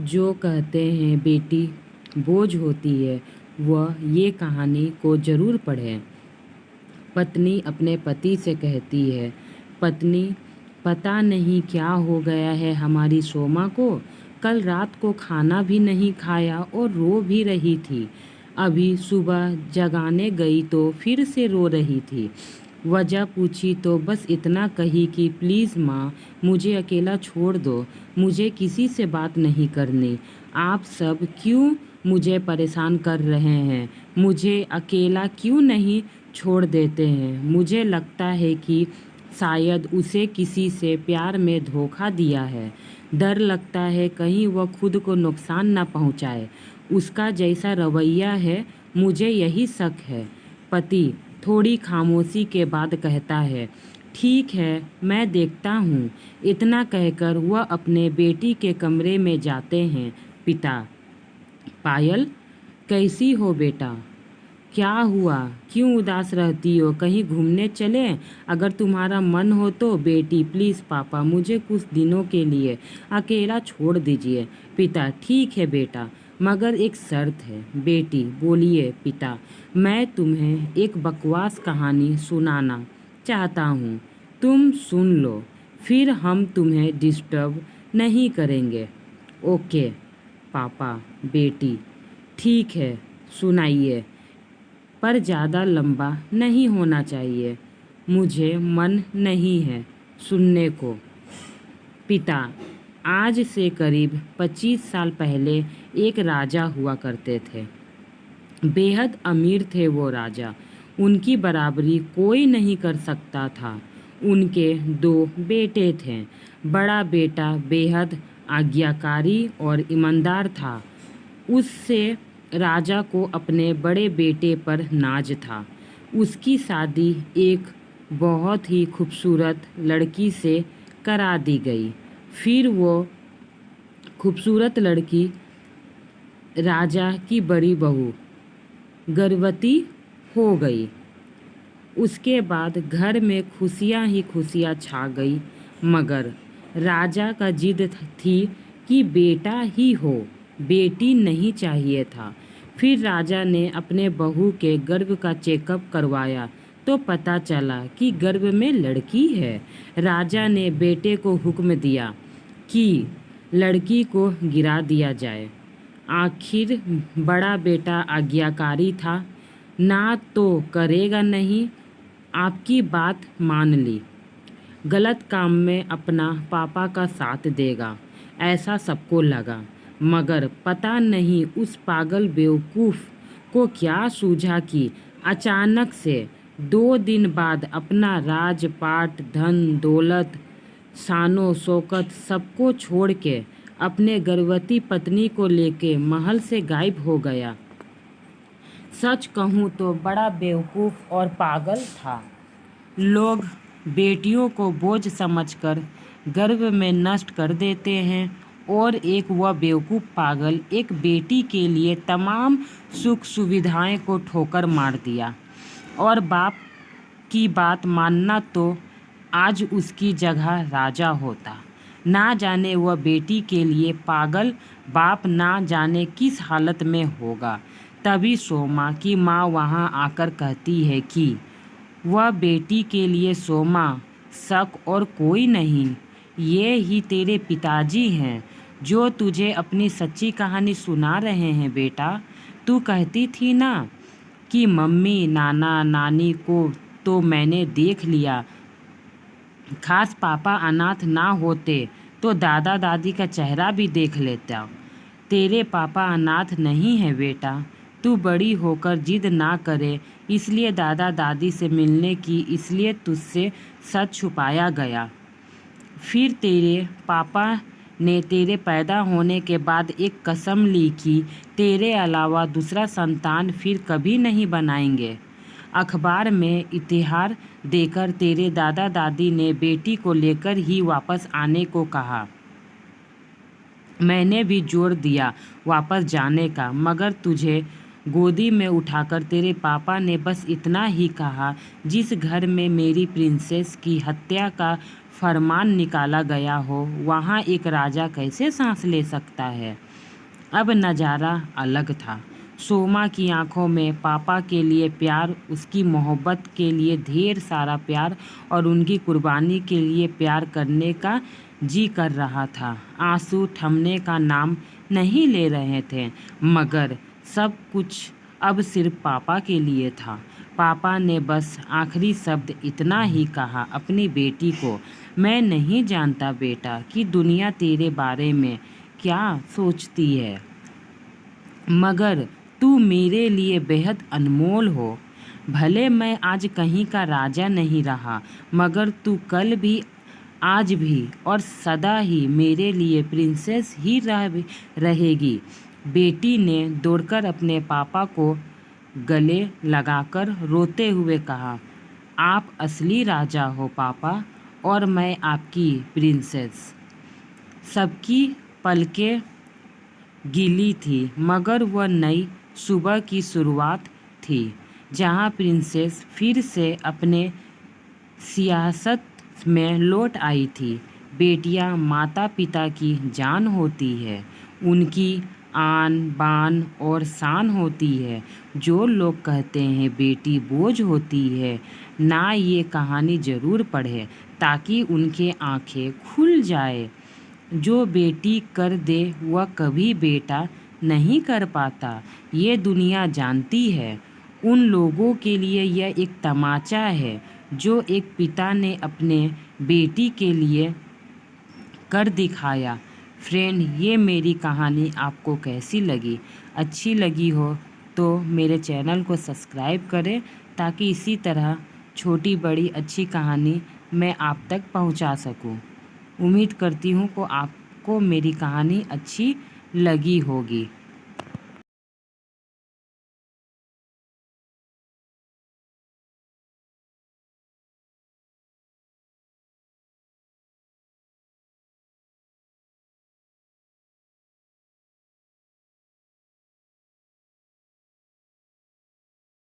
जो कहते हैं बेटी बोझ होती है, वह ये कहानी को ज़रूर पढ़ें। पत्नी अपने पति से कहती है, पत्नी, पता नहीं क्या हो गया है हमारी सोमा को। कल रात को खाना भी नहीं खाया और रो भी रही थी। अभी सुबह जगाने गई तो फिर से रो रही थी। वजह पूछी तो बस इतना कही कि प्लीज़ माँ, मुझे अकेला छोड़ दो, मुझे किसी से बात नहीं करनी। आप सब क्यों मुझे परेशान कर रहे हैं? मुझे अकेला क्यों नहीं छोड़ देते हैं? मुझे लगता है कि शायद उसे किसी से प्यार में धोखा दिया है। डर लगता है कहीं वह खुद को नुकसान न पहुंचाए। उसका जैसा रवैया है, मुझे यही शक है। पति थोड़ी खामोशी के बाद कहता है, ठीक है, मैं देखता हूँ। इतना कहकर वह अपने बेटी के कमरे में जाते हैं। पिता, पायल, कैसी हो बेटा? क्या हुआ? क्यों उदास रहती हो? कहीं घूमने चलें? अगर तुम्हारा मन हो तो। बेटी, प्लीज़ पापा, मुझे कुछ दिनों के लिए अकेला छोड़ दीजिए। पिता, ठीक है बेटा, मगर एक शर्त है। बेटी, बोलिए पिता। मैं तुम्हें एक बकवास कहानी सुनाना चाहता हूँ, तुम सुन लो, फिर हम तुम्हें डिस्टर्ब नहीं करेंगे। ओके पापा। बेटी, ठीक है, सुनाइए, पर ज़्यादा लंबा नहीं होना चाहिए, मुझे मन नहीं है सुनने को। पिता, आज से करीब 25 साल पहले एक राजा हुआ करते थे। बेहद अमीर थे वो राजा, उनकी बराबरी कोई नहीं कर सकता था। उनके 2 बेटे थे। बड़ा बेटा बेहद आज्ञाकारी और ईमानदार था। उससे राजा को अपने बड़े बेटे पर नाज था। उसकी शादी एक बहुत ही खूबसूरत लड़की से करा दी गई। फिर वो खूबसूरत लड़की, राजा की बड़ी बहू, गर्भवती हो गई। उसके बाद घर में खुशियां ही खुशियां छा गई, मगर राजा का जिद थी कि बेटा ही हो, बेटी नहीं चाहिए था। फिर राजा ने अपने बहू के गर्भ का चेकअप करवाया तो पता चला कि गर्भ में लड़की है। राजा ने बेटे को हुक्म दिया कि लड़की को गिरा दिया जाए। आखिर बड़ा बेटा आज्ञाकारी था, ना तो करेगा नहीं, आपकी बात मान ली। गलत काम में अपना पापा का साथ देगा, ऐसा सबको लगा। मगर पता नहीं उस पागल बेवकूफ़ को क्या सूझा कि अचानक से 2 दिन बाद अपना राजपाट, धन दौलत, शानो शौकत सबको छोड़ के अपने गर्भवती पत्नी को लेके महल से गायब हो गया। सच कहूँ तो बड़ा बेवकूफ़ और पागल था। लोग बेटियों को बोझ समझकर गर्भ में नष्ट कर देते हैं, और एक वह बेवकूफ़ पागल एक बेटी के लिए तमाम सुख सुविधाएं को ठोकर मार दिया। और बाप की बात मानना तो आज उसकी जगह राजा होता। ना जाने वह बेटी के लिए पागल बाप ना जाने किस हालत में होगा। तभी सोमा की माँ वहाँ आकर कहती है कि वह बेटी के लिए सोमा, शक और कोई नहीं, ये ही तेरे पिताजी हैं जो तुझे अपनी सच्ची कहानी सुना रहे हैं। बेटा, तू कहती थी ना कि मम्मी नाना नानी को तो मैंने देख लिया, खास पापा अनाथ ना होते तो दादा दादी का चेहरा भी देख लेता। तेरे पापा अनाथ नहीं है बेटा, तू बड़ी होकर जिद ना करे, इसलिए दादा दादी से मिलने की इसलिए तुझसे सच छुपाया गया। फिर तेरे पापा ने तेरे पैदा होने के बाद एक कसम ली कि तेरे अलावा दूसरा संतान फिर कभी नहीं बनाएंगे। अखबार में इश्तिहार देकर तेरे दादा दादी ने बेटी को लेकर ही वापस आने को कहा। मैंने भी जोर दिया वापस जाने का, मगर तुझे गोदी में उठाकर तेरे पापा ने बस इतना ही कहा, जिस घर में मेरी प्रिंसेस की हत्या का फरमान निकाला गया हो, वहाँ एक राजा कैसे सांस ले सकता है। अब नज़ारा अलग था। सोमा की आंखों में पापा के लिए प्यार, उसकी मोहब्बत के लिए ढेर सारा प्यार और उनकी कुर्बानी के लिए प्यार करने का जी कर रहा था। आंसू थमने का नाम नहीं ले रहे थे, मगर सब कुछ अब सिर्फ पापा के लिए था। पापा ने बस आखिरी शब्द इतना ही कहा अपनी बेटी को, मैं नहीं जानता बेटा कि दुनिया तेरे बारे में क्या सोचती है, मगर तू मेरे लिए बेहद अनमोल हो। भले मैं आज कहीं का राजा नहीं रहा, मगर तू कल भी, आज भी और सदा ही मेरे लिए प्रिंसेस ही रहेगी। बेटी ने दौड़कर अपने पापा को गले लगाकर रोते हुए कहा, आप असली राजा हो पापा, और मैं आपकी प्रिंसेस। सबकी पलकें गीली थी, मगर वह नई सुबह की शुरुआत थी जहां प्रिंसेस फिर से अपने सियासत में लौट आई थी। बेटियां माता पिता की जान होती है, उनकी आन बान और शान होती है। जो लोग कहते हैं बेटी बोझ होती है, ना ये कहानी ज़रूर पढ़े ताकि उनके आंखें खुल जाए। जो बेटी कर दे वह कभी बेटा नहीं कर पाता, ये दुनिया जानती है। उन लोगों के लिए यह एक तमाचा है जो एक पिता ने अपने बेटी के लिए कर दिखाया। फ्रेंड, ये मेरी कहानी आपको कैसी लगी? अच्छी लगी हो तो मेरे चैनल को सब्सक्राइब करें ताकि इसी तरह छोटी बड़ी अच्छी कहानी मैं आप तक पहुंचा सकूं। उम्मीद करती हूँ कि आपको मेरी कहानी अच्छी लगी होगी।